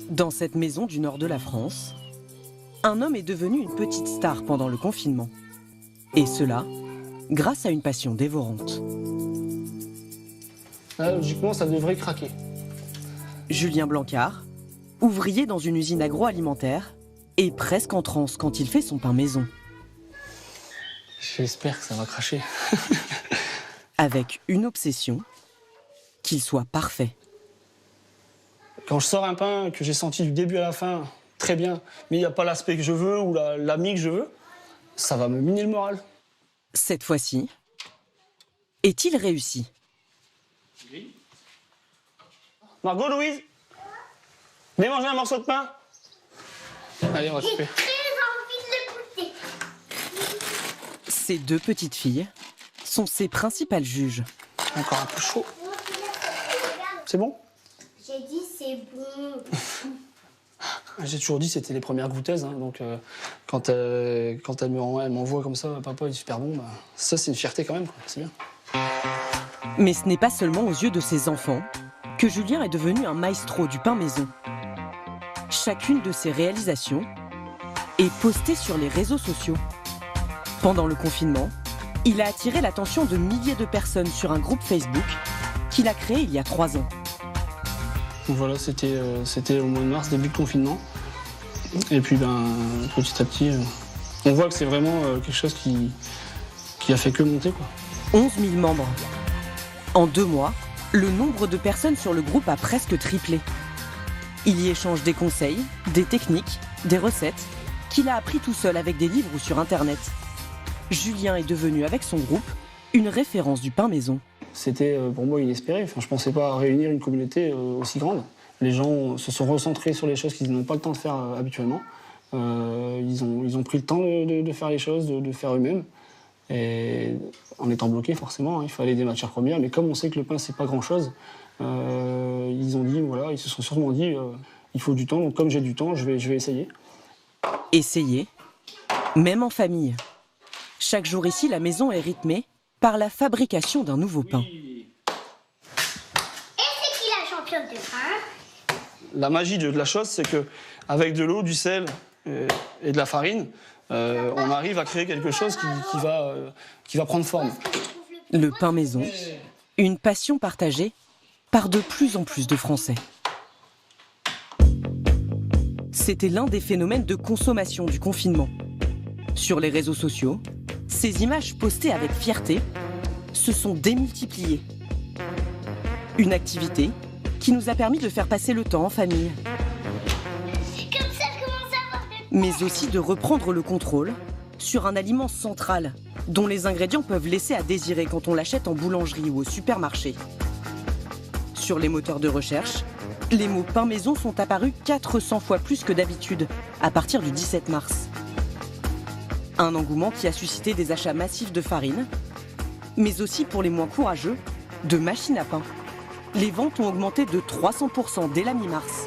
Dans cette maison du nord de la France, un homme est devenu une petite star pendant le confinement. Et cela, grâce à une passion dévorante. Là, logiquement, ça devrait craquer. Julien Blancard, ouvrier dans une usine agroalimentaire, est presque en transe quand il fait son pain maison. J'espère que ça va cracher. Avec une obsession, qu'il soit parfait. Quand je sors un pain que j'ai senti du début à la fin, très bien, mais il n'y a pas l'aspect que je veux ou la mie que je veux, ça va me miner le moral. Cette fois-ci, est-il réussi? Margot, Louise, venez manger un morceau de pain. Allez, on va J'ai couper. très envie de le goûter. Ces deux petites filles sont ses principales juges. Encore un peu chaud. C'est bon? J'ai dit c'est bon. J'ai toujours dit que c'était les premières goûteuses, hein, donc quand elle m'envoie comme ça, papa il est super bon, bah, ça c'est une fierté quand même, quoi. C'est bien. Mais ce n'est pas seulement aux yeux de ses enfants que Julien est devenu un maestro du pain maison. Chacune de ses réalisations est postée sur les réseaux sociaux. Pendant le confinement, il a attiré l'attention de milliers de personnes sur un groupe Facebook qu'il a créé il y a 3 ans. Donc voilà, c'était au mois de mars, début de confinement. Et puis petit à petit, on voit que c'est vraiment quelque chose qui a fait que monter, quoi. 11 000 membres. En 2 mois, le nombre de personnes sur le groupe a presque triplé. Il y échange des conseils, des techniques, des recettes, qu'il a appris tout seul avec des livres ou sur Internet. Julien est devenu, avec son groupe, une référence du pain maison. C'était pour moi inespéré. Enfin, je ne pensais pas réunir une communauté aussi grande. Les gens se sont recentrés sur les choses qu'ils n'ont pas le temps de faire habituellement. Ils ont pris le temps de faire les choses, de faire eux-mêmes. Et en étant bloqués, forcément, hein, il fallait des matières premières. Mais comme on sait que le pain, c'est pas grand-chose, ils se sont sûrement dit, il faut du temps. Donc comme j'ai du temps, je vais essayer. Essayer, même en famille. Chaque jour ici, la maison est rythmée par la fabrication d'un nouveau pain. Et c'est qui la championne de pain? La magie de la chose, c'est qu'avec de l'eau, du sel et de la farine, on arrive à créer quelque chose qui va prendre forme. Le pain maison, une passion partagée par de plus en plus de Français. C'était l'un des phénomènes de consommation du confinement. Sur les réseaux sociaux, ces images postées avec fierté se sont démultipliées. Une activité qui nous a permis de faire passer le temps en famille. C'est comme ça que je commence à avoir des... Mais aussi de reprendre le contrôle sur un aliment central dont les ingrédients peuvent laisser à désirer quand on l'achète en boulangerie ou au supermarché. Sur les moteurs de recherche, les mots pain maison sont apparus 400 fois plus que d'habitude à partir du 17 mars. Un engouement qui a suscité des achats massifs de farine, mais aussi pour les moins courageux, de machines à pain. Les ventes ont augmenté de 300% dès la mi-mars.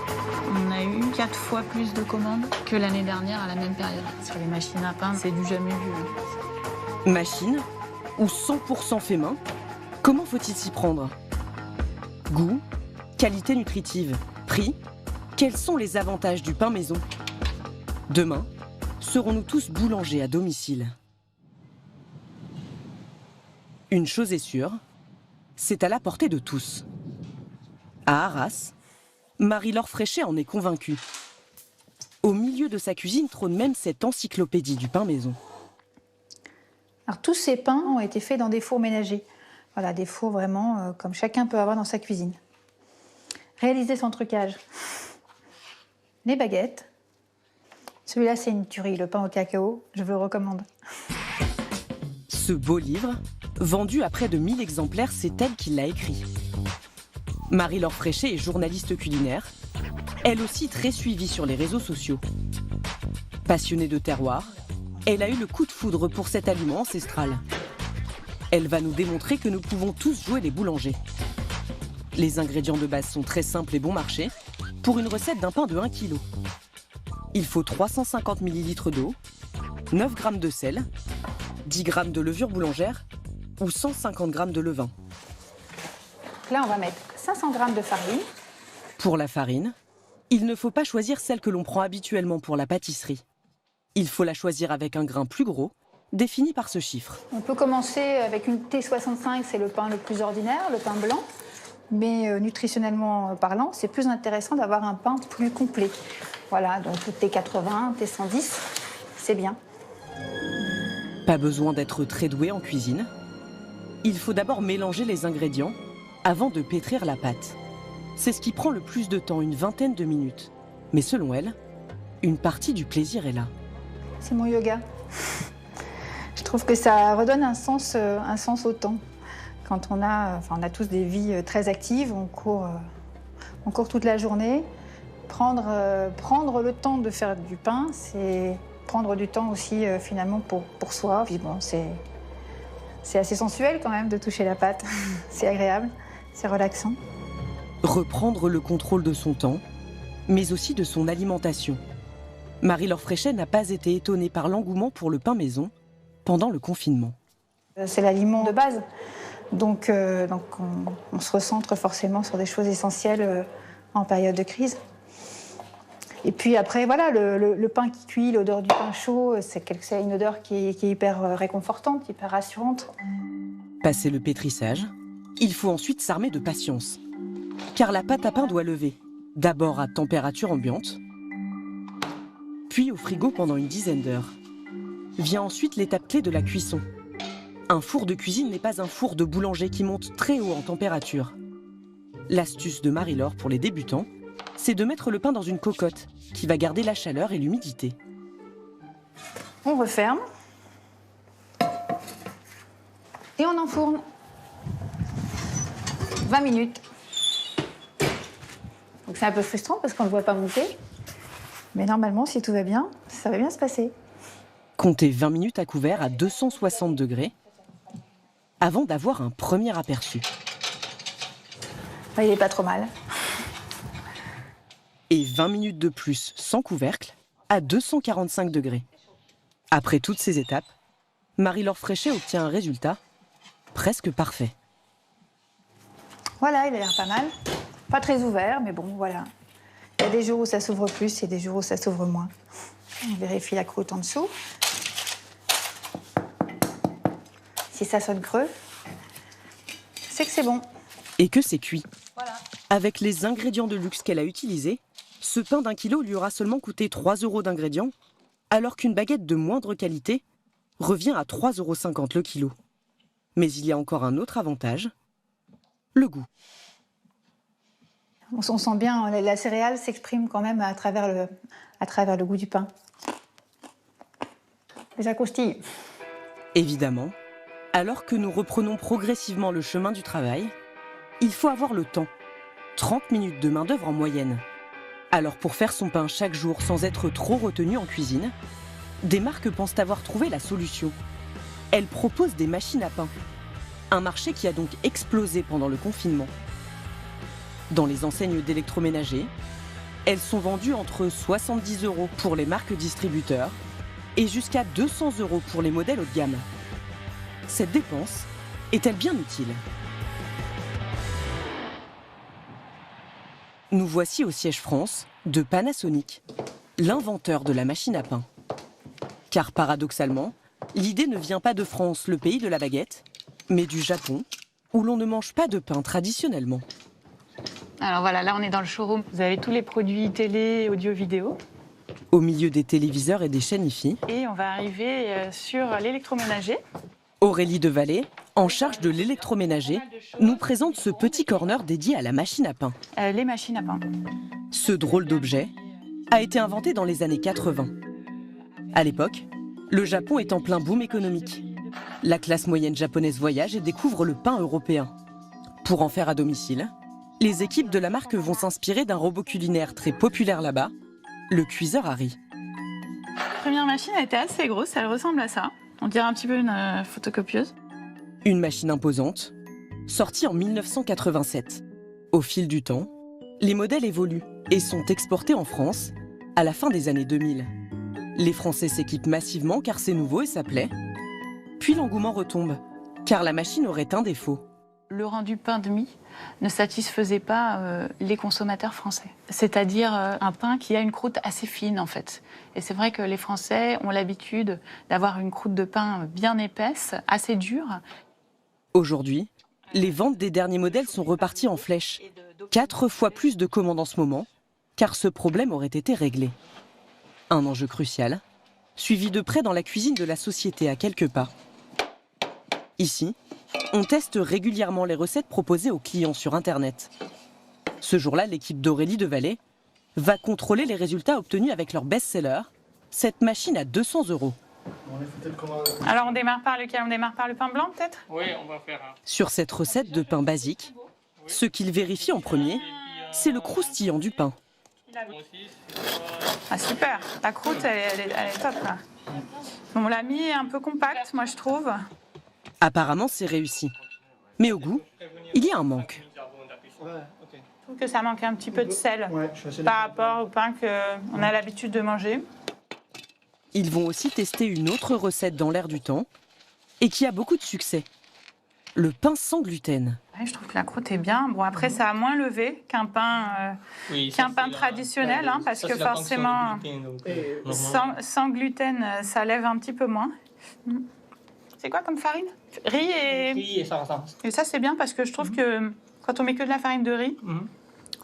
On a eu 4 fois plus de commandes que l'année dernière à la même période. Sur les machines à pain, c'est du jamais vu. Machine ou 100% fait main, comment faut-il s'y prendre? Goût, qualité nutritive, prix, quels sont les avantages du pain maison? Demain, serons-nous tous boulangers à domicile? Une chose est sûre, c'est à la portée de tous. À Arras, Marie-Laure Fréchet en est convaincue. Au milieu de sa cuisine trône même cette encyclopédie du pain maison. Alors, tous ces pains ont été faits dans des fours ménagers. Voilà, des fours vraiment comme chacun peut avoir dans sa cuisine. Réaliser son trucage. Les baguettes. Celui-là, c'est une tuerie, le pain au cacao. Je vous le recommande. Ce beau livre, vendu à près de 1000 exemplaires, c'est elle qui l'a écrit. Marie-Laure Fréchet est journaliste culinaire, elle aussi très suivie sur les réseaux sociaux. Passionnée de terroir, elle a eu le coup de foudre pour cet aliment ancestral. Elle va nous démontrer que nous pouvons tous jouer les boulangers. Les ingrédients de base sont très simples et bon marché pour une recette d'un pain de 1 kg. Il faut 350 ml d'eau, 9 g de sel, 10 g de levure boulangère ou 150 g de levain. Là, on va mettre 500 g de farine. Pour la farine, Il ne faut pas choisir celle que l'on prend habituellement pour la pâtisserie. Il faut la choisir avec un grain plus gros, défini par ce chiffre. On peut commencer avec une T65, c'est le pain le plus ordinaire, le pain blanc. Mais nutritionnellement parlant, c'est plus intéressant d'avoir un pain plus complet. Voilà, donc T80, T110, c'est bien. Pas besoin d'être très doué en cuisine. Il faut d'abord mélanger les ingrédients avant de pétrir la pâte. C'est ce qui prend le plus de temps, une vingtaine de minutes. Mais selon elle, une partie du plaisir est là. C'est mon yoga. Je trouve que ça redonne un sens au temps. Quand on a tous des vies très actives, on court toute la journée. Prendre le temps de faire du pain, c'est prendre du temps aussi finalement pour soi. Puis bon, c'est assez sensuel quand même de toucher la pâte. C'est agréable, c'est relaxant. Reprendre le contrôle de son temps, mais aussi de son alimentation. Marie-Laure Fréchet n'a pas été étonnée par l'engouement pour le pain maison pendant le confinement. C'est l'aliment de base. Donc on se recentre forcément sur des choses essentielles en période de crise. Et puis après, voilà, le pain qui cuit, l'odeur du pain chaud, c'est une odeur qui est hyper réconfortante, hyper rassurante. Passé le pétrissage, il faut ensuite s'armer de patience. Car la pâte à pain doit lever, d'abord à température ambiante, puis au frigo pendant une dizaine d'heures. Vient ensuite l'étape clé de la cuisson. Un four de cuisine n'est pas un four de boulanger qui monte très haut en température. L'astuce de Marie-Laure pour les débutants, c'est de mettre le pain dans une cocotte qui va garder la chaleur et l'humidité. On referme et on enfourne 20 minutes. Donc c'est un peu frustrant parce qu'on ne le voit pas monter, mais normalement, si tout va bien, ça va bien se passer. Comptez 20 minutes à couvert à 260 degrés avant d'avoir un premier aperçu. Il n'est pas trop mal. Et 20 minutes de plus sans couvercle à 245 degrés. Après toutes ces étapes, Marie-Laure Fréchet obtient un résultat presque parfait. Voilà, il a l'air pas mal. Pas très ouvert, mais bon, voilà. Il y a des jours où ça s'ouvre plus et des jours où ça s'ouvre moins. On vérifie la croûte en dessous. Si ça sonne creux, c'est que c'est bon. Et que c'est cuit. Voilà. Avec les ingrédients de luxe qu'elle a utilisés, ce pain d'1 kilo lui aura seulement coûté 3 € d'ingrédients, alors qu'une baguette de moindre qualité revient à 3,50 € le kilo. Mais il y a encore un autre avantage, le goût. On sent bien, la céréale s'exprime quand même à travers le goût du pain. Et ça croustille. Évidemment, alors que nous reprenons progressivement le chemin du travail, il faut avoir le temps. 30 minutes de main-d'œuvre en moyenne. Alors pour faire son pain chaque jour sans être trop retenu en cuisine, des marques pensent avoir trouvé la solution. Elles proposent des machines à pain. Un marché qui a donc explosé pendant le confinement. Dans les enseignes d'électroménager, elles sont vendues entre 70 € pour les marques distributeurs et jusqu'à 200 € pour les modèles haut de gamme. Cette dépense est-elle bien utile ? Nous voici au siège France de Panasonic, l'inventeur de la machine à pain. Car paradoxalement, l'idée ne vient pas de France, le pays de la baguette, mais du Japon, où l'on ne mange pas de pain traditionnellement. Alors voilà, là on est dans le showroom. Vous avez tous les produits télé, audio, vidéo. Au milieu des téléviseurs et des chaînes IFI. Et on va arriver sur l'électroménager. Aurélie Devallée, en charge de l'électroménager, nous présente ce petit corner dédié à la machine à pain. Les machines à pain. Ce drôle d'objet a été inventé dans les années 80. À l'époque, le Japon est en plein boom économique. La classe moyenne japonaise voyage et découvre le pain européen. Pour en faire à domicile, les équipes de la marque vont s'inspirer d'un robot culinaire très populaire là-bas, le cuiseur à riz. La première machine a été assez grosse, elle ressemble à ça. On dirait un petit peu une photocopieuse. Une machine imposante, sortie en 1987. Au fil du temps, les modèles évoluent et sont exportés en France à la fin des années 2000. Les Français s'équipent massivement car c'est nouveau et ça plaît. Puis l'engouement retombe, car la machine aurait un défaut. Le rendu pain de mie ne satisfaisait pas les consommateurs français. C'est-à-dire un pain qui a une croûte assez fine, en fait. Et c'est vrai que les Français ont l'habitude d'avoir une croûte de pain bien épaisse, assez dure. Aujourd'hui, les ventes des derniers modèles sont reparties en flèche. 4 fois plus de commandes en ce moment, car ce problème aurait été réglé. Un enjeu crucial, suivi de près dans la cuisine de la société à quelques pas. Ici, on teste régulièrement les recettes proposées aux clients sur Internet. Ce jour-là, l'équipe d'Aurélie Devalet va contrôler les résultats obtenus avec leur best-seller, cette machine à 200 €. Alors on démarre par lequel? On démarre par le pain blanc peut-être? Oui, on va faire un. Sur cette recette de pain basique, ce qu'il vérifie en premier, c'est le croustillant du pain. Ah super, la croûte elle est top là. On l'a mis un peu compact, moi je trouve. Apparemment, c'est réussi. Mais au goût, il y a un manque. Je trouve que ça manque un petit peu de sel par rapport au pain qu'on a l'habitude de manger. Ils vont aussi tester une autre recette dans l'air du temps et qui a beaucoup de succès. Le pain sans gluten. Ouais, je trouve que la croûte est bien. Bon après ça a moins levé qu'un pain, traditionnel, hein, parce que forcément sans gluten ça lève un petit peu moins. C'est quoi comme farine? Riz Et sarrasin. Et ça c'est bien parce que je trouve que quand on met que de la farine de riz,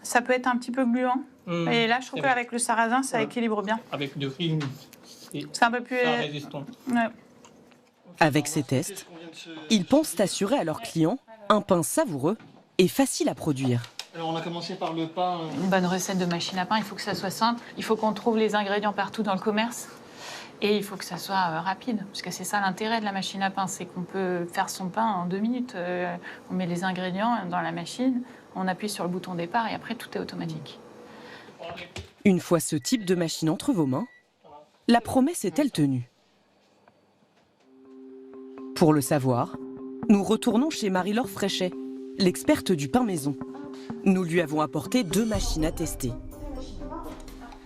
ça peut être un petit peu gluant. Et là je trouve qu'avec le sarrasin ça équilibre bien. Avec du riz, C'est un peu plus résistant. Ouais. Avec ces tests, ils pensent assurer à leurs clients un pain savoureux et facile à produire. Alors on a commencé par le pain. Une bonne recette de machine à pain, il faut que ça soit simple. Il faut qu'on trouve les ingrédients partout dans le commerce. Et il faut que ça soit rapide, parce que c'est ça l'intérêt de la machine à pain, c'est qu'on peut faire son pain en 2 minutes. On met les ingrédients dans la machine, on appuie sur le bouton départ et après tout est automatique. Une fois ce type de machine entre vos mains, la promesse est-elle tenue? Pour le savoir, nous retournons chez Marie-Laure Fréchet, l'experte du pain maison. Nous lui avons apporté 2 machines à tester.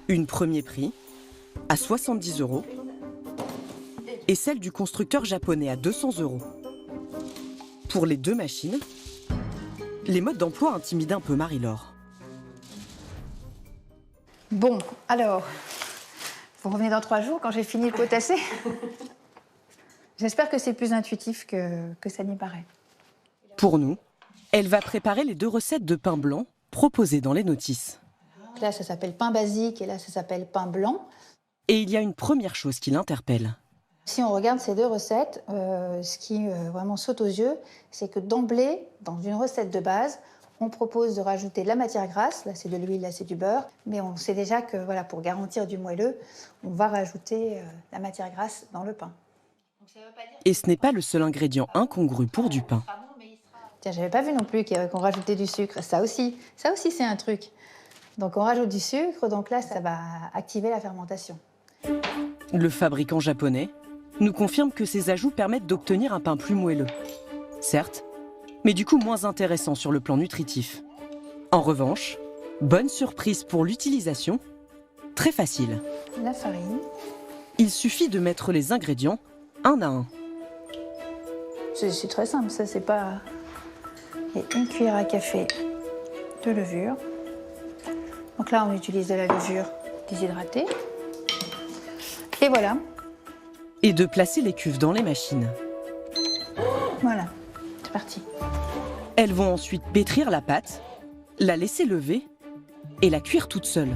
Une premier prix, à 70 €, et celle du constructeur japonais à 200 €. Pour les 2 machines, les modes d'emploi intimident un peu Marie-Laure. Bon, alors, vous revenez dans 3 jours quand j'ai fini le potassé. J'espère que c'est plus intuitif que ça n'y paraît. Pour nous, elle va préparer les 2 recettes de pain blanc proposées dans les notices. Là, ça s'appelle pain basique et là, ça s'appelle pain blanc. Et il y a une première chose qui l'interpelle. Si on regarde ces 2 recettes, ce qui vraiment saute aux yeux, c'est que d'emblée, dans une recette de base, on propose de rajouter de la matière grasse. Là, c'est de l'huile, là, c'est du beurre. Mais on sait déjà que voilà, pour garantir du moelleux, on va rajouter la matière grasse dans le pain. Et ce n'est pas le seul ingrédient incongru pour du pain. Tiens, j'avais pas vu non plus qu'on rajoutait du sucre. Ça aussi c'est un truc. Donc on rajoute du sucre, donc là, ça va activer la fermentation. Le fabricant japonais nous confirme que ces ajouts permettent d'obtenir un pain plus moelleux. Certes, mais du coup moins intéressant sur le plan nutritif. En revanche, bonne surprise pour l'utilisation, très facile. La farine. Il suffit de mettre les ingrédients un à un. C'est très simple, ça c'est pas... Et 1 cuillère à café de levure. Donc là, on utilise de la levure déshydratée. Et voilà. Et de placer les cuves dans les machines. Voilà, c'est parti. Elles vont ensuite pétrir la pâte, la laisser lever et la cuire toute seule.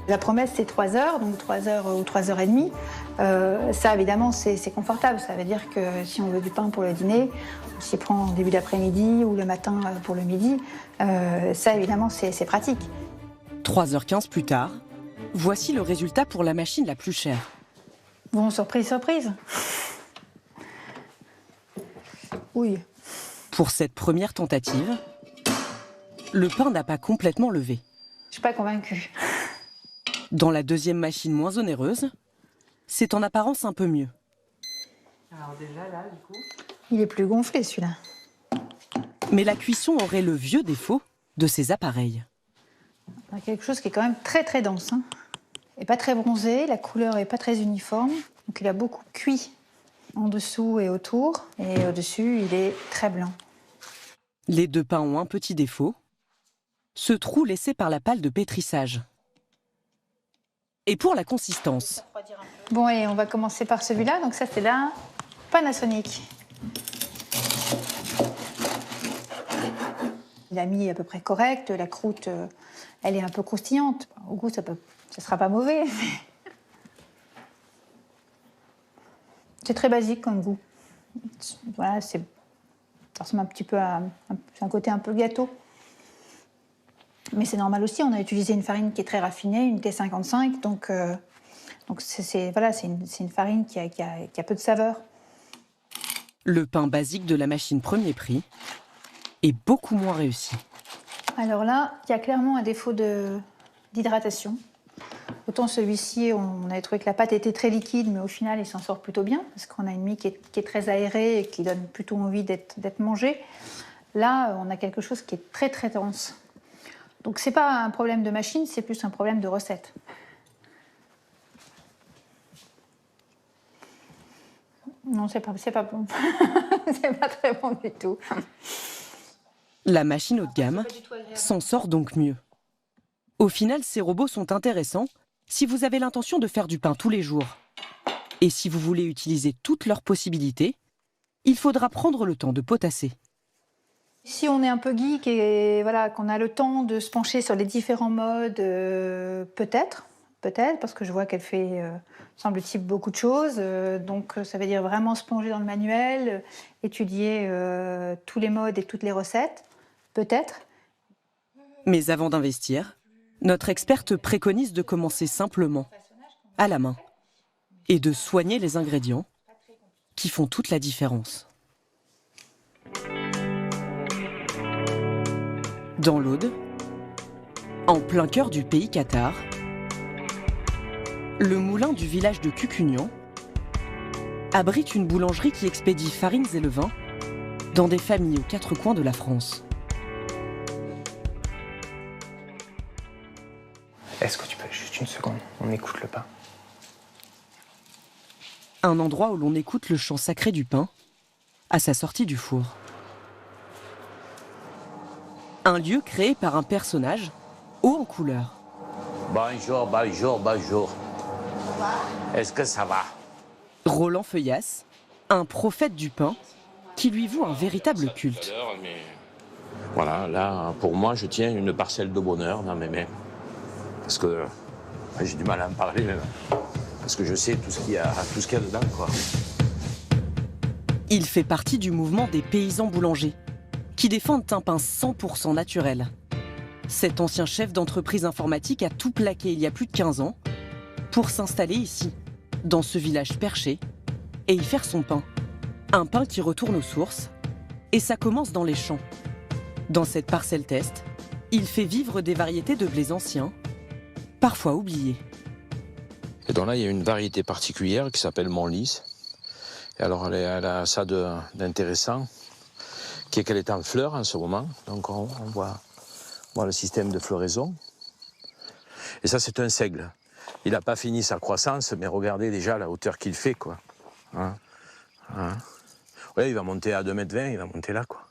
La promesse, c'est 3 heures, donc 3 heures ou 3 heures et demie. Ça, évidemment, c'est confortable. Ça veut dire que si on veut du pain pour le dîner, on s'y prend en début d'après-midi ou le matin pour le midi. Ça, évidemment, c'est pratique. 3h15 plus tard, voici le résultat pour la machine la plus chère. Bon, surprise, surprise. Oui. Pour cette première tentative, le pain n'a pas complètement levé. Je suis pas convaincue. Dans la deuxième machine moins onéreuse, c'est en apparence un peu mieux. Alors déjà là, du coup... Il est plus gonflé, celui-là. Mais la cuisson aurait le vieux défaut de ces appareils. On a quelque chose qui est quand même très très dense. Hein. Et pas très bronzé, la couleur est pas très uniforme. Donc il a beaucoup cuit en dessous et autour. Et au-dessus, il est très blanc. Les deux pains ont un petit défaut, ce trou laissé par la pâle de pétrissage. Et pour la consistance, Bon, et on va commencer par celui-là. Donc ça, c'est la Panasonic. Il a mis à peu près correct. La croûte, elle est un peu croustillante. Au goût, ça sera pas mauvais. C'est très basique comme goût. Voilà, ça ressemble un petit peu à un côté un peu gâteau. Mais c'est normal aussi, on a utilisé une farine qui est très raffinée, une T55, donc c'est une farine qui a peu de saveur. le pain basique de la machine premier prix est beaucoup moins réussi. Alors là, il y a clairement un défaut d'hydratation. Autant celui-ci, on avait trouvé que la pâte était très liquide, mais au final, il s'en sort plutôt bien, parce qu'on a une mie qui est très aérée et qui donne plutôt envie d'être mangée. Là, on a quelque chose qui est très très dense. Donc c'est pas un problème de machine, c'est plus un problème de recette. Non, c'est pas bon. C'est pas très bon du tout. La machine haut de gamme s'en sort donc mieux. Au final, ces robots sont intéressants si vous avez l'intention de faire du pain tous les jours. Et si vous voulez utiliser toutes leurs possibilités, il faudra prendre le temps de potasser. Si on est un peu geek et voilà, qu'on a le temps de se pencher sur les différents modes, peut-être, parce que je vois qu'elle fait, semble-t-il, beaucoup de choses. Donc ça veut dire vraiment se plonger dans le manuel, étudier tous les modes et toutes les recettes, peut-être. Mais avant d'investir, notre experte préconise de commencer simplement, à la main, et de soigner les ingrédients qui font toute la différence. Dans l'Aude, en plein cœur du pays cathare, le moulin du village de Cucugnan abrite une boulangerie qui expédie farines et levains dans des familles aux quatre coins de la France. Est-ce que tu peux juste une seconde? On écoute le pain. Un endroit où l'on écoute le chant sacré du pain à sa sortie du four. Un lieu créé par un personnage haut en couleur. Bonjour, bonjour, bonjour. Est-ce que ça va? Roland Feuillasse, un prophète du pain qui lui voue un véritable culte. Voilà, là, pour moi, je tiens une parcelle de bonheur dans mes mains. Parce que j'ai du mal à en parler même. Parce que je sais tout ce qu'il y a dedans, quoi. Il fait partie du mouvement des paysans boulangers, qui défendent un pain 100% naturel. Cet ancien chef d'entreprise informatique a tout plaqué il y a plus de 15 ans pour s'installer ici, dans ce village perché, et y faire son pain. Un pain qui retourne aux sources, et ça commence dans les champs. Dans cette parcelle test, il fait vivre des variétés de blés anciens, parfois oubliées. Et donc là, il y a une variété particulière qui s'appelle Montlis. Et alors, elle a ça d'intéressant, qui est qu'elle est en fleurs en ce moment. Donc on voit le système de floraison. Et ça, c'est un seigle. Il n'a pas fini sa croissance, mais regardez déjà la hauteur qu'il fait, quoi. Hein? Oui, il va monter à 2,20 m, il va monter là, quoi.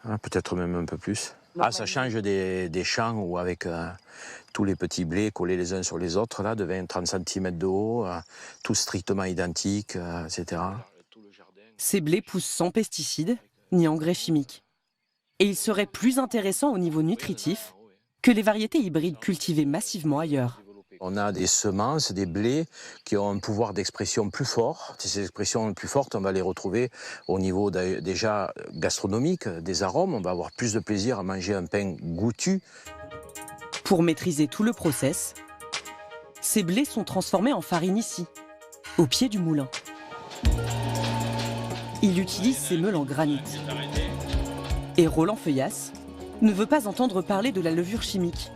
Hein, peut-être même un peu plus. Ah, ça change des champs où avec tous les petits blés collés les uns sur les autres, là, de 20-30 cm de haut, tous strictement identiques, etc. Ces blés poussent sans pesticides ni engrais chimiques. Et ils seraient plus intéressants au niveau nutritif que les variétés hybrides cultivées massivement ailleurs. On a des semences, des blés qui ont un pouvoir d'expression plus fort. Ces expressions plus fortes, on va les retrouver au niveau déjà gastronomique, des arômes. On va avoir plus de plaisir à manger un pain goûtu. Pour maîtriser tout le process, ces blés sont transformés en farine ici, au pied du moulin. Il utilise ces meules en granit. Et Roland Feuillasse ne veut pas entendre parler de la levure chimique.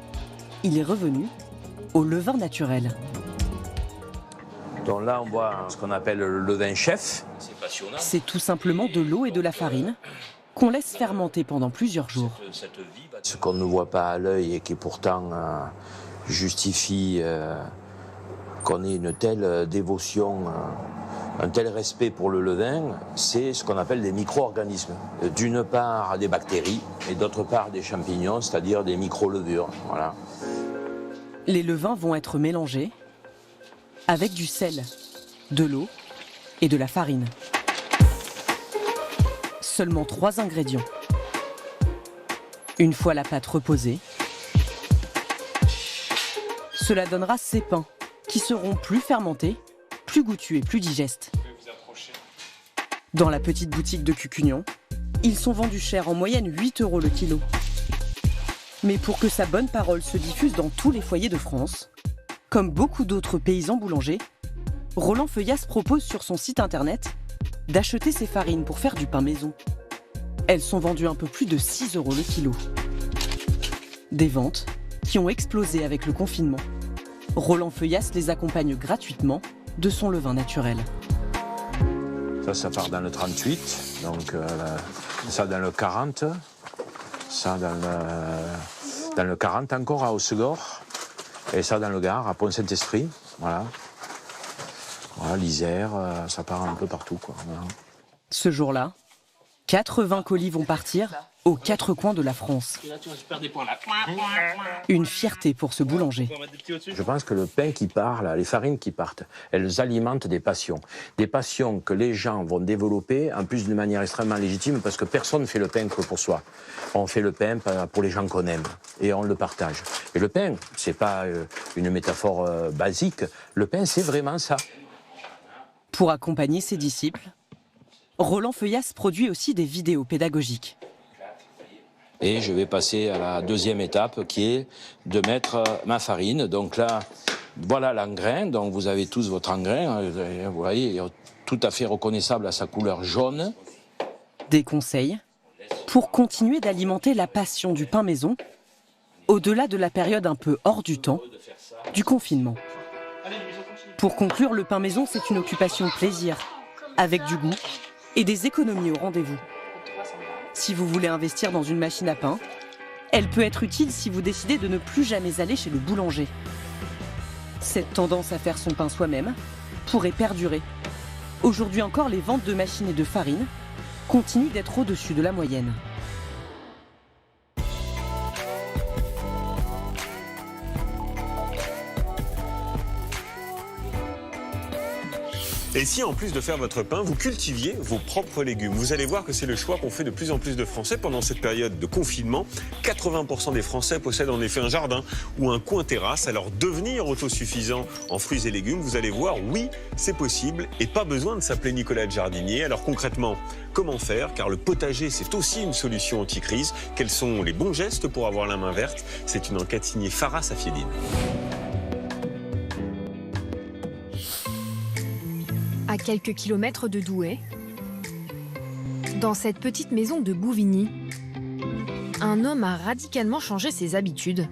Il est revenu au levain naturel. Donc là, on voit ce qu'on appelle le levain chef. C'est tout simplement de l'eau et de la farine qu'on laisse fermenter pendant plusieurs jours. Ce qu'on ne voit pas à l'œil et qui pourtant justifie qu'on ait une telle dévotion Un tel respect pour le levain, c'est ce qu'on appelle des micro-organismes. D'une part des bactéries et d'autre part des champignons, c'est-à-dire des micro-levures. Voilà. Les levains vont être mélangés avec du sel, de l'eau et de la farine. Seulement 3 ingrédients. Une fois la pâte reposée, cela donnera ces pains qui seront plus fermentés, plus goûtus et plus digestes. Dans la petite boutique de Cucugnan, ils sont vendus cher, en moyenne 8 € le kilo. Mais pour que sa bonne parole se diffuse dans tous les foyers de France, comme beaucoup d'autres paysans boulangers, Roland Feuillasse propose sur son site internet d'acheter ses farines pour faire du pain maison. Elles sont vendues un peu plus de 6 € le kilo. Des ventes qui ont explosé avec le confinement. Roland Feuillasse les accompagne gratuitement de son levain naturel. Ça part dans le 38, donc ça dans le 40, ça dans le 40 encore à Hossegor, et ça dans le Gard, à Pont-Saint-Esprit, voilà. Voilà, l'Isère, ça part un peu partout, quoi. Voilà. Ce jour-là, 80 colis vont partir aux 4 coins de la France. Une fierté pour ce boulanger. Je pense que le pain qui part, là, les farines qui partent, elles alimentent des passions. Des passions que les gens vont développer, en plus d'une manière extrêmement légitime, parce que personne ne fait le pain que pour soi. On fait le pain pour les gens qu'on aime, et on le partage. Et le pain, c'est pas une métaphore basique, le pain, c'est vraiment ça. Pour accompagner ses disciples, Roland Feuillasse produit aussi des vidéos pédagogiques. Et je vais passer à la deuxième étape qui est de mettre ma farine. Donc là, voilà l'engrain. Donc vous avez tous votre engrain. Vous voyez, il est tout à fait reconnaissable à sa couleur jaune. Des conseils pour continuer d'alimenter la passion du pain maison au-delà de la période un peu hors du temps du confinement. Pour conclure, le pain maison, c'est une occupation plaisir, avec du goût et des économies au rendez-vous. Si vous voulez investir dans une machine à pain, elle peut être utile si vous décidez de ne plus jamais aller chez le boulanger. Cette tendance à faire son pain soi-même pourrait perdurer. Aujourd'hui encore, les ventes de machines et de farine continuent d'être au-dessus de la moyenne. Et si en plus de faire votre pain, vous cultiviez vos propres légumes? Vous allez voir que c'est le choix qu'ont fait de plus en plus de Français pendant cette période de confinement. 80% des Français possèdent en effet un jardin ou un coin terrasse. Alors devenir autosuffisant en fruits et légumes, vous allez voir, oui, c'est possible et pas besoin de s'appeler Nicolas le jardinier. Alors concrètement, comment faire? Car le potager, c'est aussi une solution anti-crise. Quels sont les bons gestes pour avoir la main verte? C'est une enquête signée Farah Safiedine. À quelques kilomètres de Douai, dans cette petite maison de Bouvigny, un homme a radicalement changé ses habitudes.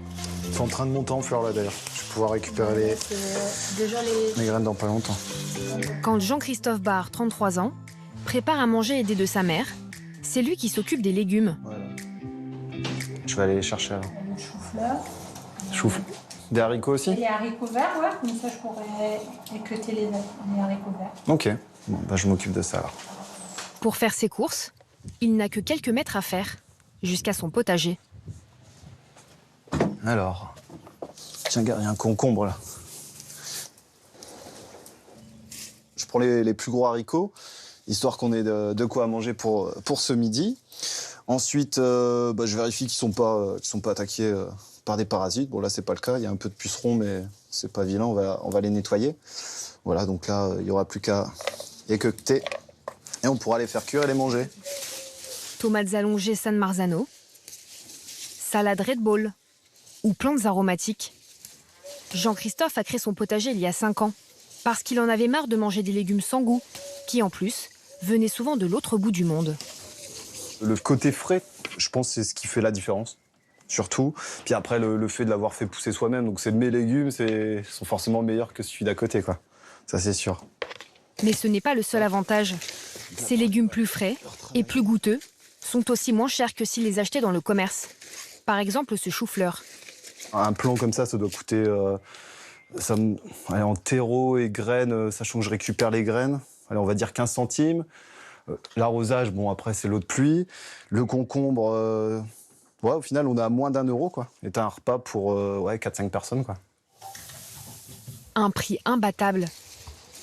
C'est en train de monter en fleurs là d'ailleurs. Je vais pouvoir récupérer les graines dans pas longtemps. Quand Jean-Christophe Barre, 33 ans, prépare à manger aidé de sa mère, c'est lui qui s'occupe des légumes. Voilà. Je vais aller les chercher alors. Chou-fleur. Des haricots aussi? Les haricots verts, ouais, comme ça je pourrais éclairer les haricots verts. Ok, bon, bah, je m'occupe de ça alors. Pour faire ses courses, il n'a que quelques mètres à faire, jusqu'à son potager. Alors, tiens, regarde, il y a un concombre là. Je prends les plus gros haricots, histoire qu'on ait de quoi manger pour ce midi. Ensuite, je vérifie qu'ils sont pas attaqués par des parasites. Bon, là, c'est pas le cas. Il y a un peu de pucerons, mais c'est pas vilain. On va les nettoyer. Voilà, donc là, il y aura plus qu'à équeuter. Et on pourra les faire cuire et les manger. Tomates allongées San Marzano, salade Red Bull ou plantes aromatiques. Jean-Christophe a créé son potager il y a 5 ans, parce qu'il en avait marre de manger des légumes sans goût, qui en plus venaient souvent de l'autre bout du monde. Le côté frais, je pense, c'est ce qui fait la différence. Surtout. Puis après, le fait de l'avoir fait pousser soi-même. Donc, c'est mes légumes, sont forcément meilleurs que celui d'à côté, quoi. Ça, c'est sûr. Mais ce n'est pas le seul avantage. Ces légumes plus frais et plus goûteux sont aussi moins chers que s'ils les achetaient dans le commerce. Par exemple, ce chou-fleur. Un plant comme ça doit coûter... en terreau et graines, sachant que je récupère les graines, allez, on va dire 15 centimes. L'arrosage, bon, après, c'est l'eau de pluie. Le concombre, ouais, au final, on a moins d'1 euro, quoi. Et t'as un repas pour ouais, 4-5 personnes, quoi. Un prix imbattable.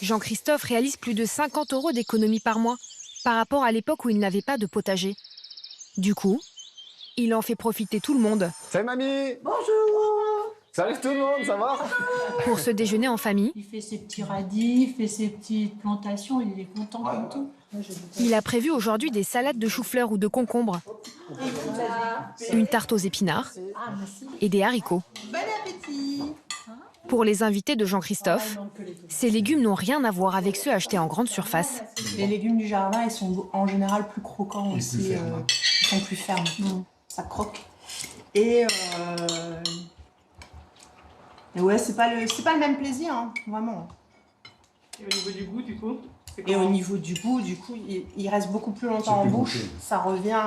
Jean-Christophe réalise plus de 50 € d'économie par mois par rapport à l'époque où il n'avait pas de potager. Du coup, il en fait profiter tout le monde. Salut mamie! Bonjour! Salut tout le monde, ça va? Pour se déjeuner en famille. Il fait ses petits radis, il fait ses petites plantations, il est content comme tout. Il a prévu aujourd'hui des salades de chou-fleur ou de concombre, une tarte aux épinards et des haricots. Bon appétit! Pour les invités de Jean-Christophe, ces légumes n'ont rien à voir avec ceux achetés en grande surface. Les légumes du jardin, ils sont en général plus croquants aussi, ils sont plus fermes. Ça croque. Et ouais, c'est pas le même plaisir, hein, vraiment. Et au niveau du goût, du coup Et au niveau du goût, il reste beaucoup plus longtemps en bouche. Ça revient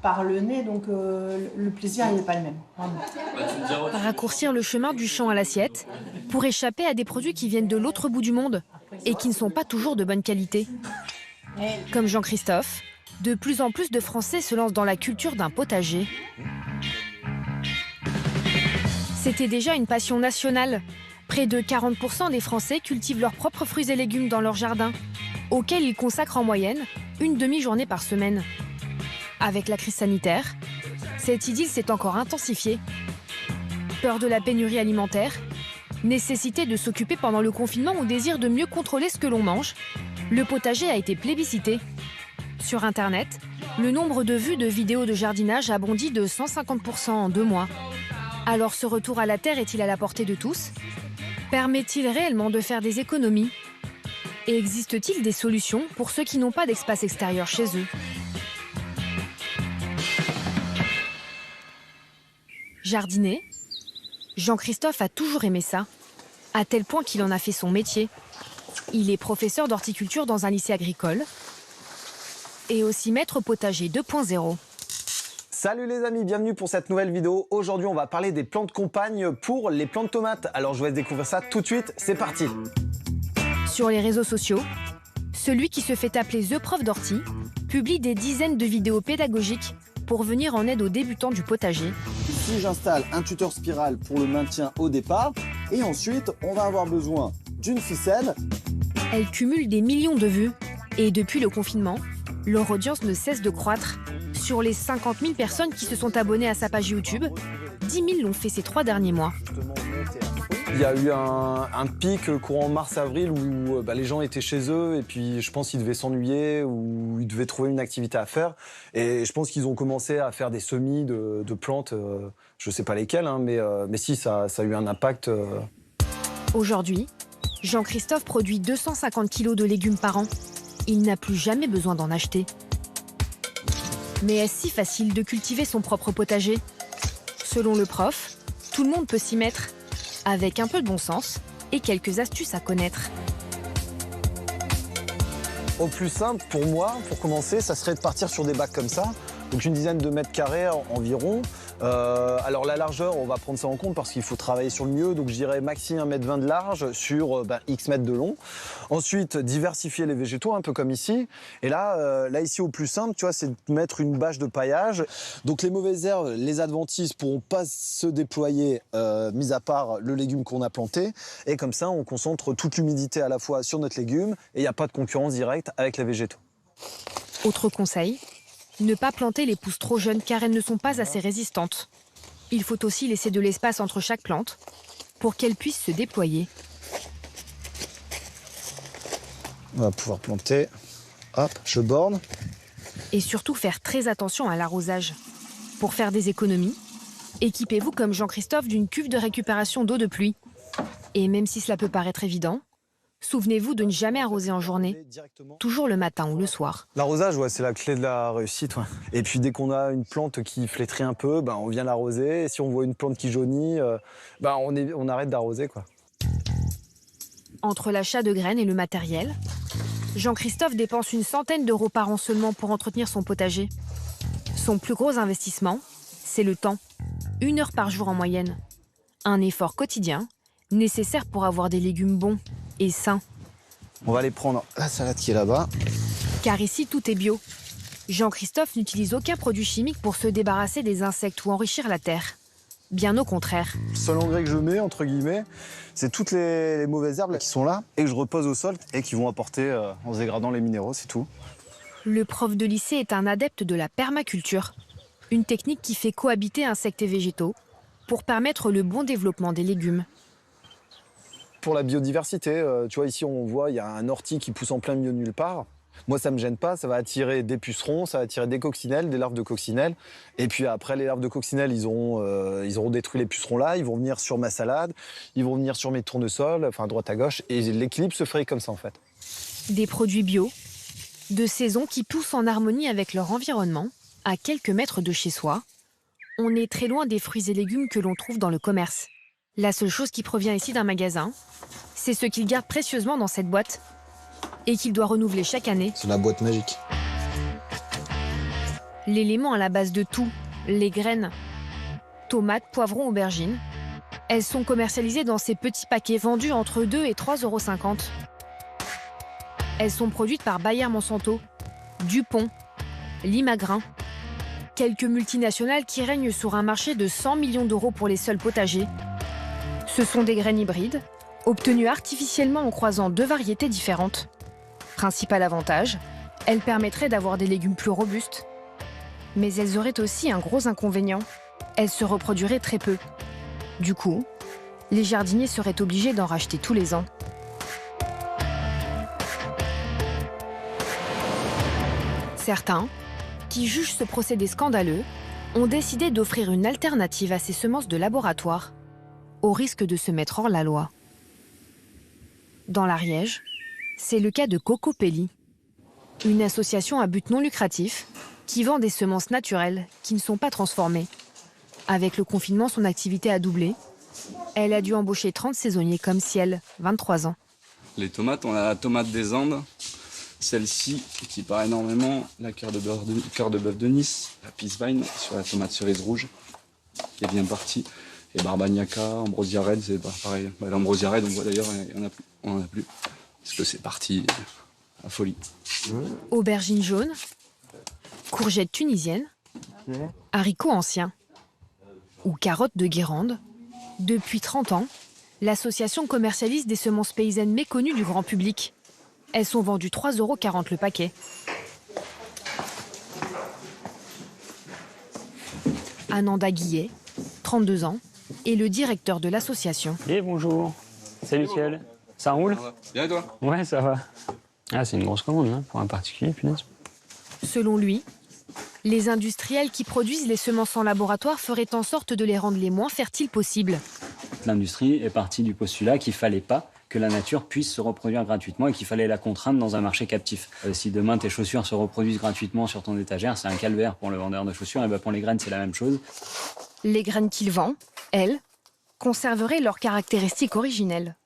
par le nez, donc le plaisir, il n'est pas le même. Vraiment. Raccourcir le chemin du champ à l'assiette pour échapper à des produits qui viennent de l'autre bout du monde et qui ne sont pas toujours de bonne qualité. Comme Jean-Christophe, de plus en plus de Français se lancent dans la culture d'un potager. C'était déjà une passion nationale. Près de 40% des Français cultivent leurs propres fruits et légumes dans leur jardin, auxquels ils consacrent en moyenne une demi-journée par semaine. Avec la crise sanitaire, cette idylle s'est encore intensifiée. Peur de la pénurie alimentaire, nécessité de s'occuper pendant le confinement ou désir de mieux contrôler ce que l'on mange, le potager a été plébiscité. Sur Internet, le nombre de vues de vidéos de jardinage a bondi de 150% en 2 mois. Alors ce retour à la terre est-il à la portée de tous? Permet-il réellement de faire des économies? Et existe-t-il des solutions pour ceux qui n'ont pas d'espace extérieur chez eux? Jardiner, Jean-Christophe a toujours aimé ça, à tel point qu'il en a fait son métier. Il est professeur d'horticulture dans un lycée agricole et aussi maître potager 2.0. Salut les amis, bienvenue pour cette nouvelle vidéo. Aujourd'hui, on va parler des plantes compagnes pour les plantes tomates. Alors je vous laisse découvrir ça tout de suite, c'est parti. Sur les réseaux sociaux, celui qui se fait appeler The Prof d'Ortie publie des dizaines de vidéos pédagogiques pour venir en aide aux débutants du potager. Ici, j'installe un tuteur spirale pour le maintien au départ. Et ensuite, on va avoir besoin d'une ficelle. Elle cumule des millions de vues. Et depuis le confinement, leur audience ne cesse de croître. Sur les 50 000 personnes qui se sont abonnées à sa page YouTube, 10 000 l'ont fait ces 3 derniers mois. Il y a eu un pic courant mars-avril où les gens étaient chez eux et puis je pense qu'ils devaient s'ennuyer ou ils devaient trouver une activité à faire. Et je pense qu'ils ont commencé à faire des semis de plantes, je ne sais pas lesquelles, hein, mais si, ça a eu un impact. Aujourd'hui, Jean-Christophe produit 250 kilos de légumes par an. Il n'a plus jamais besoin d'en acheter. Mais est-ce si facile de cultiver son propre potager? Selon le prof, tout le monde peut s'y mettre, avec un peu de bon sens et quelques astuces à connaître. Au plus simple, pour moi, pour commencer, ça serait de partir sur des bacs comme ça, donc une dizaine de mètres carrés environ. Alors la largeur, on va prendre ça en compte parce qu'il faut travailler sur le mieux, donc je dirais maxi 1,20 m de large sur X mètres de long. Ensuite, diversifier les végétaux, un peu comme ici. Et là ici, au plus simple, tu vois, c'est de mettre une bâche de paillage. Donc les mauvaises herbes, les adventices pourront pas se déployer, mis à part le légume qu'on a planté. Et comme ça, on concentre toute l'humidité à la fois sur notre légume et il n'y a pas de concurrence directe avec les végétaux. Autre conseil, ne pas planter les pousses trop jeunes car elles ne sont pas assez résistantes. Il faut aussi laisser de l'espace entre chaque plante pour qu'elles puissent se déployer. On va pouvoir planter. Hop, je borne. Et surtout faire très attention à l'arrosage. Pour faire des économies, équipez-vous comme Jean-Christophe d'une cuve de récupération d'eau de pluie. Et même si cela peut paraître évident, souvenez-vous de ne jamais arroser en journée, toujours le matin ou le soir. L'arrosage, ouais, c'est la clé de la réussite. Ouais. Et puis dès qu'on a une plante qui flétrit un peu, on vient l'arroser. Et si on voit une plante qui jaunit, on arrête d'arroser, quoi. Entre l'achat de graines et le matériel, Jean-Christophe dépense une centaine d'euros par an seulement pour entretenir son potager. Son plus gros investissement, c'est le temps. 1 heure par jour en moyenne. Un effort quotidien, nécessaire pour avoir des légumes bons et sains. On va aller prendre la salade qui est là-bas. Car ici, tout est bio. Jean-Christophe n'utilise aucun produit chimique pour se débarrasser des insectes ou enrichir la terre. Bien au contraire. Le seul engrais que je mets, entre guillemets, c'est toutes les mauvaises herbes qui sont là et que je repose au sol et qui vont apporter en se dégradant les minéraux, c'est tout. Le prof de lycée est un adepte de la permaculture, une technique qui fait cohabiter insectes et végétaux pour permettre le bon développement des légumes. Pour la biodiversité, tu vois, ici on voit, il y a un ortie qui pousse en plein milieu de nulle part. Moi, ça me gêne pas, ça va attirer des pucerons, ça va attirer des coccinelles, des larves de coccinelles. Et puis après, les larves de coccinelles, ils auront détruit les pucerons là, ils vont venir sur ma salade, ils vont venir sur mes tournesols, enfin à droite à gauche, et l'équilibre se ferait comme ça en fait. Des produits bio, de saison qui poussent en harmonie avec leur environnement, à quelques mètres de chez soi. On est très loin des fruits et légumes que l'on trouve dans le commerce. La seule chose qui provient ici d'un magasin, c'est ce qu'il garde précieusement dans cette boîte et qu'il doit renouveler chaque année. C'est la boîte magique. L'élément à la base de tout, les graines, tomates, poivrons, aubergines, elles sont commercialisées dans ces petits paquets vendus entre 2 et 3,50 €. Elles sont produites par Bayer-Monsanto, Dupont, Limagrain, quelques multinationales qui règnent sur un marché de 100 millions d'euros pour les seuls potagers. Ce sont des graines hybrides, obtenues artificiellement en croisant 2 variétés différentes. Principal avantage, elles permettraient d'avoir des légumes plus robustes. Mais elles auraient aussi un gros inconvénient. Elles se reproduiraient très peu. Du coup, les jardiniers seraient obligés d'en racheter tous les ans. Certains, qui jugent ce procédé scandaleux, ont décidé d'offrir une alternative à ces semences de laboratoire, au risque de se mettre hors la loi. Dans l'Ariège, c'est le cas de Cocopelli, une association à but non lucratif qui vend des semences naturelles qui ne sont pas transformées. Avec le confinement, son activité a doublé. Elle a dû embaucher 30 saisonniers comme Ciel, 23 ans. Les tomates, on a la tomate des Andes, celle-ci qui part énormément, la cœur de bœuf de Nice, la Peacevine sur la tomate cerise rouge qui est bien partie. Et Barbagnaca, Ambrosia Red, c'est pareil. L'Ambrosia Red, on voit d'ailleurs, on n'en a plus. Parce que c'est parti à folie. Aubergines jaunes, courgettes tunisiennes, haricots anciens ou carottes de Guérande. Depuis 30 ans, l'association commercialise des semences paysannes méconnues du grand public. Elles sont vendues 3,40 € le paquet. Ananda Guillet, 32 ans, est le directeur de l'association. Et bonjour. Salut Ciel. Ça roule? Bien et toi? Ouais, ça va. Ah, c'est une grosse commande hein, pour un particulier, punaise. Selon lui, les industriels qui produisent les semences en laboratoire feraient en sorte de les rendre les moins fertiles possibles. L'industrie est partie du postulat qu'il ne fallait pas que la nature puisse se reproduire gratuitement et qu'il fallait la contraindre dans un marché captif. Si demain tes chaussures se reproduisent gratuitement sur ton étagère, c'est un calvaire pour le vendeur de chaussures, et bien pour les graines c'est la même chose. Les graines qu'il vend, elles, conserveraient leurs caractéristiques originelles.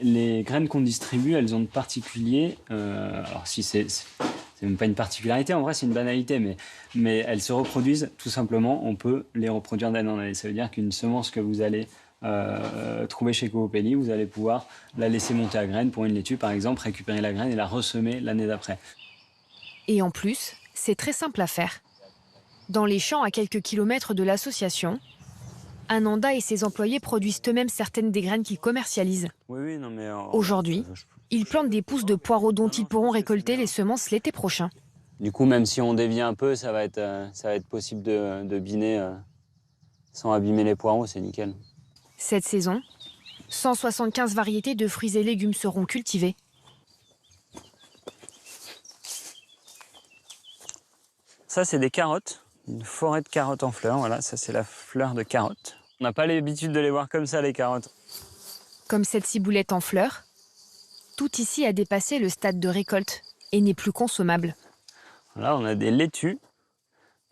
Les graines qu'on distribue, elles ont de particulier, alors si c'est même pas une particularité, en vrai c'est une banalité, mais elles se reproduisent tout simplement, on peut les reproduire d'année en année. Ça veut dire qu'une semence que vous allez trouver chez Cocopelli, vous allez pouvoir la laisser monter à graines pour une laitue par exemple, récupérer la graine et la ressemer l'année d'après. Et en plus, c'est très simple à faire. Dans les champs à quelques kilomètres de l'association, Ananda et ses employés produisent eux-mêmes certaines des graines qu'ils commercialisent. Oui, non, mais aujourd'hui, ils plantent des pousses de poireaux dont ils pourront récolter les semences l'été prochain. Du coup, même si on dévie un peu, ça va être possible de biner sans abîmer les poireaux, c'est nickel. Cette saison, 175 variétés de fruits et légumes seront cultivées. Ça, c'est des carottes, une forêt de carottes en fleurs. Voilà, ça, c'est la fleur de carotte. On n'a pas l'habitude de les voir comme ça, les carottes. Comme cette ciboulette en fleurs, tout ici a dépassé le stade de récolte et n'est plus consommable. Là, on a des laitues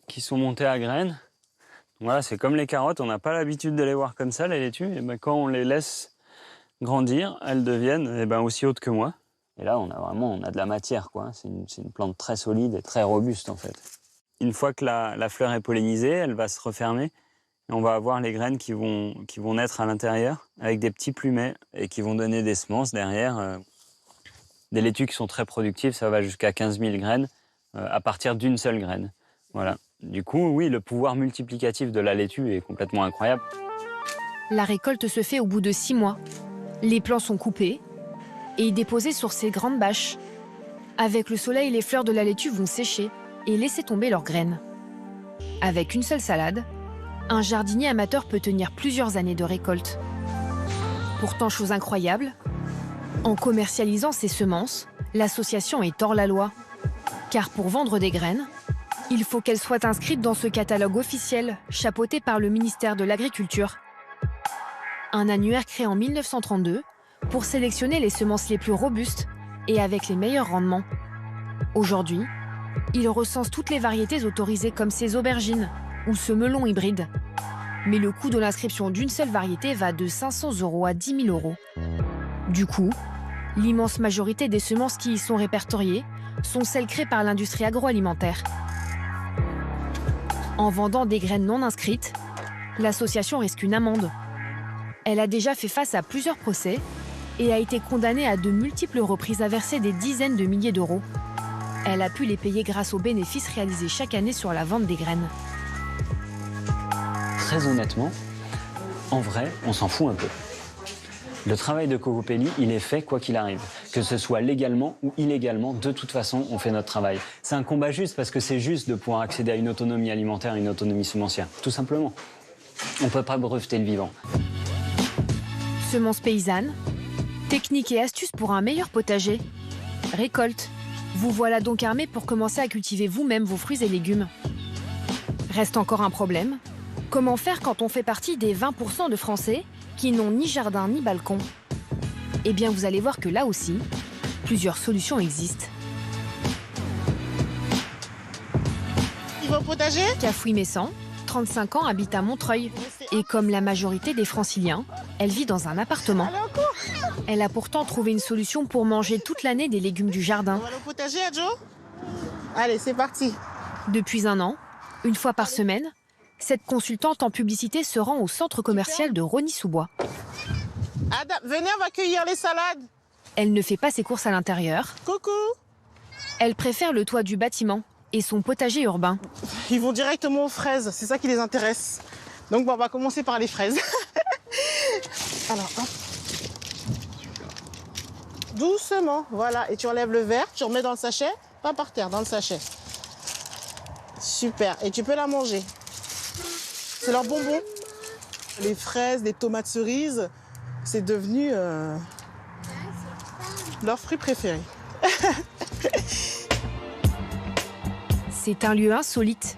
qui sont montées à graines. Voilà, c'est comme les carottes, on n'a pas l'habitude de les voir comme ça, les laitues. Et ben, quand on les laisse grandir, elles deviennent aussi hautes que moi. Et là, on a de la matière, quoi. C'est une plante très solide et très robuste, en fait. Une fois que la fleur est pollinisée, elle va se refermer. Et on va avoir les graines qui vont naître à l'intérieur avec des petits plumets et qui vont donner des semences derrière. Des laitues qui sont très productives, ça va jusqu'à 15 000 graines à partir d'une seule graine. Voilà. Du coup, oui, le pouvoir multiplicatif de la laitue est complètement incroyable. La récolte se fait au bout de 6 mois. Les plants sont coupés et déposés sur ces grandes bâches. Avec le soleil, les fleurs de la laitue vont sécher et laisser tomber leurs graines. Avec une seule salade, un jardinier amateur peut tenir plusieurs années de récolte. Pourtant, chose incroyable, en commercialisant ces semences, l'association est hors la loi. Car pour vendre des graines, il faut qu'elles soient inscrites dans ce catalogue officiel, chapeauté par le ministère de l'Agriculture. Un annuaire créé en 1932 pour sélectionner les semences les plus robustes et avec les meilleurs rendements. Aujourd'hui, il recense toutes les variétés autorisées comme ces aubergines ou ce melon hybride. Mais le coût de l'inscription d'une seule variété va de 500 € à 10 000 €. Du coup, l'immense majorité des semences qui y sont répertoriées sont celles créées par l'industrie agroalimentaire. En vendant des graines non inscrites, l'association risque une amende. Elle a déjà fait face à plusieurs procès et a été condamnée à de multiples reprises à verser des dizaines de milliers d'euros. Elle a pu les payer grâce aux bénéfices réalisés chaque année sur la vente des graines. Très honnêtement, en vrai, on s'en fout un peu. Le travail de Cocopelli, il est fait quoi qu'il arrive. Que ce soit légalement ou illégalement, de toute façon, on fait notre travail. C'est un combat juste parce que c'est juste de pouvoir accéder à une autonomie alimentaire, une autonomie semencière, tout simplement. On ne peut pas breveter le vivant. Semences paysannes, techniques et astuces pour un meilleur potager, récolte. Vous voilà donc armé pour commencer à cultiver vous-même vos fruits et légumes. Reste encore un problème. Comment faire quand on fait partie des 20% de Français qui n'ont ni jardin ni balcon? Eh bien, vous allez voir que là aussi, plusieurs solutions existent. Il va au potager? Cafouille Messan, 35 ans, habite à Montreuil. Et comme la majorité des Franciliens, elle vit dans un appartement. Elle a pourtant trouvé une solution pour manger toute l'année des légumes du jardin. On va aller au potager, Joe? Allez, c'est parti. Depuis un an, une fois par semaine, cette consultante en publicité se rend au centre commercial de Rosny-sous-Bois. Adam, venez, on va cueillir les salades. Elle ne fait pas ses courses à l'intérieur. Coucou. Elle préfère le toit du bâtiment et son potager urbain. Ils vont directement aux fraises, c'est ça qui les intéresse. Donc bon, on va commencer par les fraises. Alors, hop. Doucement, voilà. Et tu enlèves le verre, tu remets dans le sachet, pas par terre, dans le sachet. Super, et tu peux la manger. C'est leur bonbon. Les fraises, les tomates cerises, c'est devenu leur fruit préféré. C'est un lieu insolite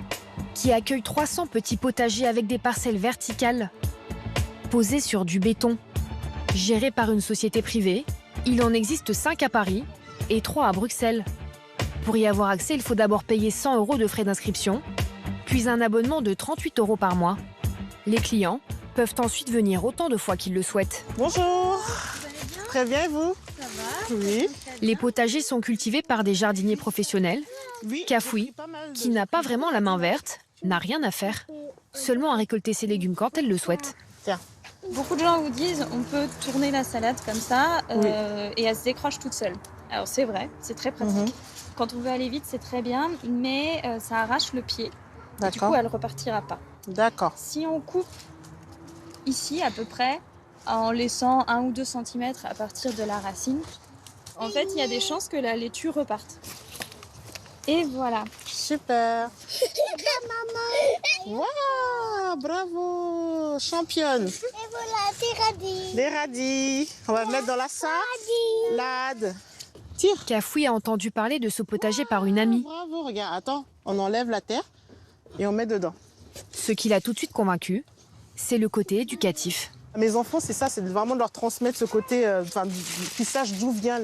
qui accueille 300 petits potagers avec des parcelles verticales posées sur du béton. Géré par une société privée, il en existe 5 à Paris et 3 à Bruxelles. Pour y avoir accès, il faut d'abord payer 100 € de frais d'inscription, puis un abonnement de 38 € par mois. Les clients peuvent ensuite venir autant de fois qu'ils le souhaitent. Bonjour. Très bien, et vous? Ça va? Oui. Les potagers sont cultivés par des jardiniers professionnels. Cafouille, qui n'a pas vraiment la main verte, n'a rien à faire. Seulement à récolter ses légumes quand elle le souhaite. Tiens. Beaucoup de gens vous disent on peut tourner la salade comme ça et elle se décroche toute seule. Alors c'est vrai, c'est très pratique. Quand on veut aller vite, c'est très bien, mais ça arrache le pied. Et du coup, elle ne repartira pas. D'accord. Si on coupe ici à peu près, en laissant 1 ou 2 cm à partir de la racine, en fait, il y a des chances que la laitue reparte. Et voilà. Super. Waouh, bravo, championne. Et voilà, des radis. Des radis. On va mettre dans la salade. Tire. Cafouille a entendu parler de ce potager par une amie. Bravo, regarde, attends, on enlève la terre et on met dedans. Ce qui l'a tout de suite convaincu, c'est le côté éducatif. Mes enfants, c'est ça, c'est vraiment de leur transmettre ce côté, qu'ils sachent d'où viennent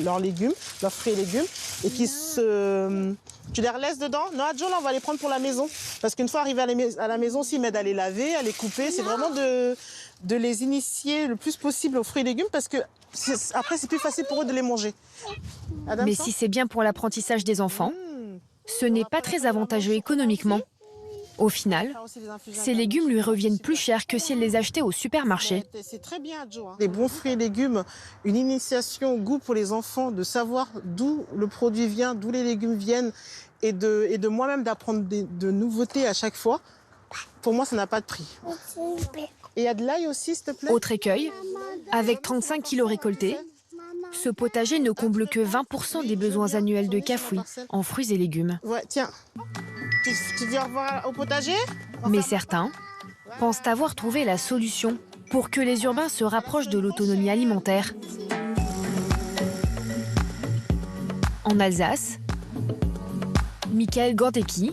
leurs légumes, leurs fruits et légumes, et qu'ils se... Tu les laisses dedans? Non, Adjo, là, on va les prendre pour la maison. Parce qu'une fois arrivés à la maison, s'ils m'aident à les laver, à les couper, c'est vraiment de les initier le plus possible aux fruits et légumes, parce que après, c'est plus facile pour eux de les manger. Adam, mais si c'est bien pour l'apprentissage des enfants, ce n'est pas très avantageux économiquement. Au final, ces légumes lui reviennent plus chers que s'il les achetait au supermarché. C'est très bien, Joe. Les bons fruits et légumes, une initiation au goût pour les enfants, de savoir d'où le produit vient, d'où les légumes viennent, et de moi-même d'apprendre de nouveautés à chaque fois. Pour moi, ça n'a pas de prix. Et il y a de l'ail aussi, s'il te plaît. Autre écueil, avec 35 kilos récoltés, ce potager ne comble que 20% des besoins annuels de cafouis en fruits et légumes. Ouais, tiens. Tu viens revoir au potager? Mais certains pensent avoir trouvé la solution pour que les urbains se rapprochent de l'autonomie alimentaire. En Alsace, Michael Gordecki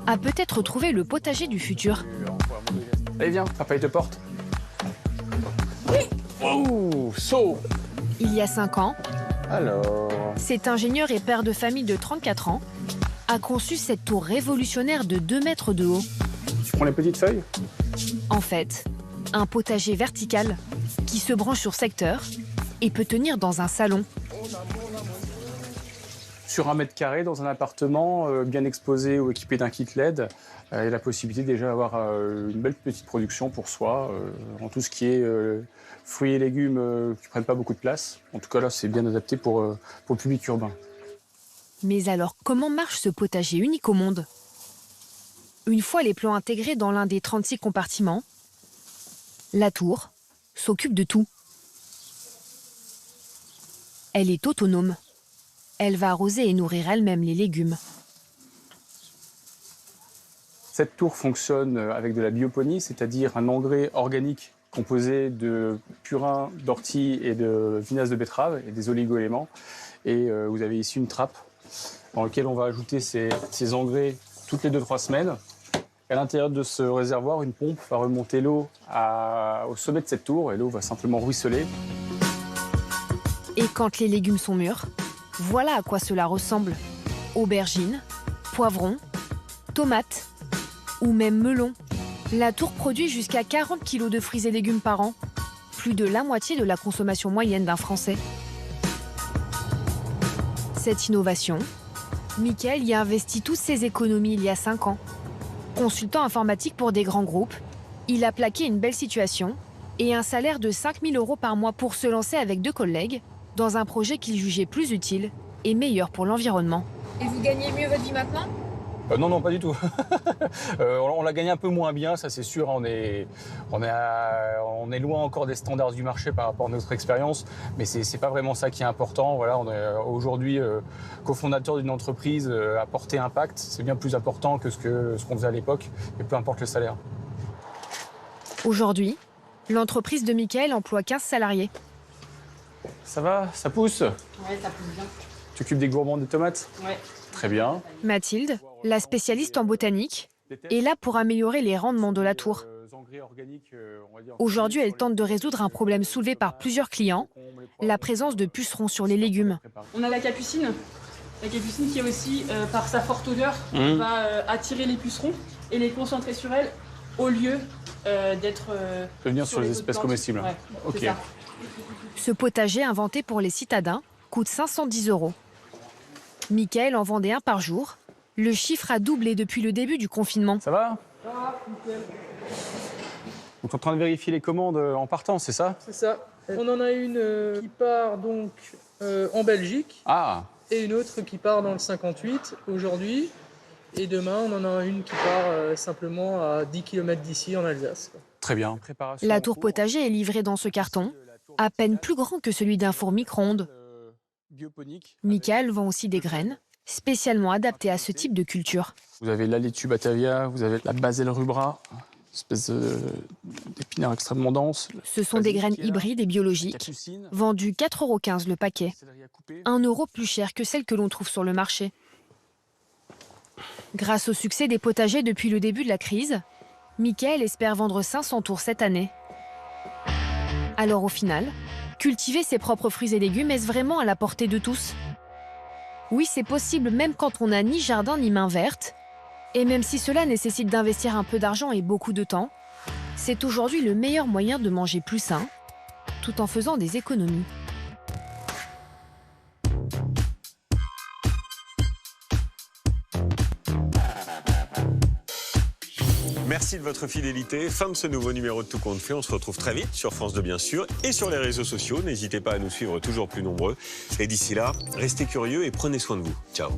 a peut-être trouvé le potager du futur. Allez, viens, papa, il te porte. Oh, saut! Il y a 5 ans, Alors... cet ingénieur et père de famille de 34 ans a conçu cette tour révolutionnaire de 2 mètres de haut. Tu prends les petites feuilles? En fait, un potager vertical qui se branche sur secteur et peut tenir dans un salon. Sur 1 mètre carré, dans un appartement bien exposé ou équipé d'un kit LED, il y a la possibilité déjà d'avoir une belle petite production pour soi, en tout ce qui est fruits et légumes qui ne prennent pas beaucoup de place. En tout cas, là, c'est bien adapté pour le public urbain. Mais alors, comment marche ce potager unique au monde? Une fois les plants intégrés dans l'un des 36 compartiments, la tour s'occupe de tout. Elle est autonome. Elle va arroser et nourrir elle-même les légumes. Cette tour fonctionne avec de la bioponie, c'est-à-dire un engrais organique composé de purin, d'ortie et de vinasse de betterave et des oligo-éléments. Et vous avez ici une trappe dans laquelle on va ajouter ces engrais toutes les 2-3 semaines. À l'intérieur de ce réservoir, une pompe va remonter l'eau au sommet de cette tour et l'eau va simplement ruisseler. Et quand les légumes sont mûrs, voilà à quoi cela ressemble. Aubergines, poivrons, tomates ou même melons. La tour produit jusqu'à 40 kg de fruits et légumes par an, plus de la moitié de la consommation moyenne d'un Français. Cette innovation, Michael y a investi toutes ses économies il y a 5 ans. Consultant informatique pour des grands groupes, il a plaqué une belle situation et un salaire de 5 000 € par mois pour se lancer avec 2 collègues dans un projet qu'il jugeait plus utile et meilleur pour l'environnement. Et vous gagnez mieux votre vie maintenant? Non, pas du tout. On l'a gagné un peu moins bien, ça c'est sûr. On est loin encore des standards du marché par rapport à notre expérience, mais c'est pas vraiment ça qui est important. Voilà, on est aujourd'hui cofondateur d'une entreprise à porter impact. C'est bien plus important que ce qu'on faisait à l'époque, et peu importe le salaire. Aujourd'hui, l'entreprise de Michael emploie 15 salariés. Ça va? Ça pousse? Ouais, ça pousse bien. Tu t'occupes des gourmands des tomates? Ouais. Très bien. Mathilde, la spécialiste en botanique, est là pour améliorer les rendements de la tour. Aujourd'hui, elle tente de résoudre un problème soulevé par plusieurs clients, la présence de pucerons sur les légumes. On a la capucine. La capucine qui est aussi, par sa forte odeur, va attirer les pucerons et les concentrer sur elle au lieu d'être... De venir sur les espèces comestibles. Ouais, ok. Ce potager inventé pour les citadins coûte 510 €. Michael en vendait un par jour. Le chiffre a doublé depuis le début du confinement. Ça va? Ça va, nickel. On est en train de vérifier les commandes en partant, c'est ça? C'est ça. On en a une qui part donc en Belgique. Ah. Et une autre qui part dans le 58 aujourd'hui. Et demain, on en a une qui part simplement à 10 km d'ici, en Alsace. Très bien. La tour potager est livrée dans ce carton, à peine plus grand que celui d'un four micro-ondes. Michael vend aussi des graines, spécialement adaptées à ce type de culture. Vous avez la laitue Batavia, vous avez la Basil rubra, espèce d'épinard extrêmement dense. Ce sont des graines hybrides et biologiques, vendues 4,15 € le paquet, 1 € plus cher que celles que l'on trouve sur le marché. Grâce au succès des potagers depuis le début de la crise, Michael espère vendre 500 tours cette année. Alors au final, cultiver ses propres fruits et légumes, est-ce vraiment à la portée de tous? Oui, c'est possible même quand on n'a ni jardin ni main verte. Et même si cela nécessite d'investir un peu d'argent et beaucoup de temps, c'est aujourd'hui le meilleur moyen de manger plus sain, tout en faisant des économies. Merci de votre fidélité. Fin de ce nouveau numéro de Tout compte fait. On se retrouve très vite sur France 2 bien sûr et sur les réseaux sociaux. N'hésitez pas à nous suivre toujours plus nombreux. Et d'ici là, restez curieux et prenez soin de vous. Ciao.